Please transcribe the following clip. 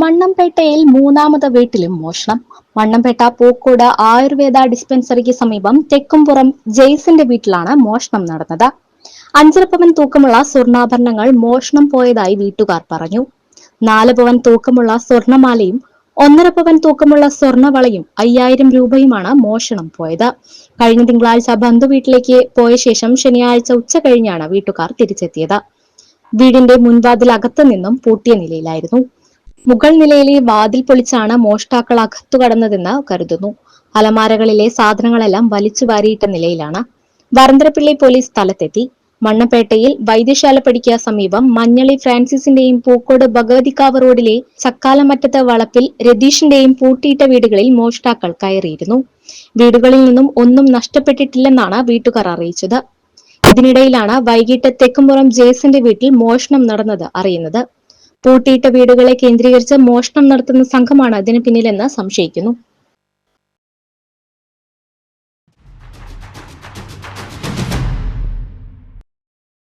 മണ്ണമ്പേട്ടയിൽ മൂന്നാമത് വീട്ടിലും മോഷണം. മണ്ണമ്പേട്ട പൂക്കോട് ആയുർവേദ ഡിസ്പെൻസറിക്ക് സമീപം തെക്കുംപുറം ജെയ്സിന്റെ വീട്ടിലാണ് മോഷണം നടന്നത്. 5.5 പവൻ തൂക്കമുള്ള സ്വർണ്ണാഭരണങ്ങൾ മോഷണം പോയതായി വീട്ടുകാർ പറഞ്ഞു. 4 പവൻ തൂക്കമുള്ള സ്വർണ്ണമാലയും 1.5 പവൻ തൂക്കമുള്ള സ്വർണ്ണവളയും 5000 രൂപയുമാണ് മോഷണം പോയത്. കഴിഞ്ഞ തിങ്കളാഴ്ച ബന്ധുവീട്ടിലേക്ക് പോയ ശേഷം ശനിയാഴ്ച ഉച്ച കഴിഞ്ഞാണ് വീട്ടുകാർ തിരിച്ചെത്തിയത്. വീടിന്റെ മുൻവാതിൽ അകത്തു നിന്നും പൂട്ടിയ നിലയിലായിരുന്നു. മുകൾ നിലയിലെ വാതിൽ പൊളിച്ചാണ് മോഷ്ടാക്കൾ അകത്തു കടന്നതെന്ന് കരുതുന്നു. അലമാരകളിലെ സാധനങ്ങളെല്ലാം വലിച്ചു വാരിയിട്ട നിലയിലാണ്. വരന്തരപ്പിള്ളി പോലീസ് സ്ഥലത്തെത്തി. മണ്ണമ്പേട്ടയിൽ വൈദ്യശാലപ്പടിക്ക് സമീപം മഞ്ഞളി ഫ്രാൻസിസിന്റെയും പൂക്കോട് ഭഗവതിക്കാവ് റോഡിലെ ചക്കാലമറ്റത്ത് വളപ്പിൽ രതീഷിന്റെയും പൂട്ടിയിട്ട വീടുകളിൽ മോഷ്ടാക്കൾ കയറിയിരുന്നു. വീടുകളിൽ നിന്നും ഒന്നും നഷ്ടപ്പെട്ടിട്ടില്ലെന്നാണ് വീട്ടുകാർ അറിയിച്ചത്. ഇതിനിടയിലാണ് വൈകിട്ട് തെക്കുംപുറം ജേസിന്റെ വീട്ടിൽ മോഷണം നടന്നത് അറിയുന്നത്. പൂട്ടിയിട്ട വീടുകളെ കേന്ദ്രീകരിച്ച് മോഷണം നടത്തുന്ന സംഘമാണ് ഇതിന് പിന്നിലെന്ന് സംശയിക്കുന്നു.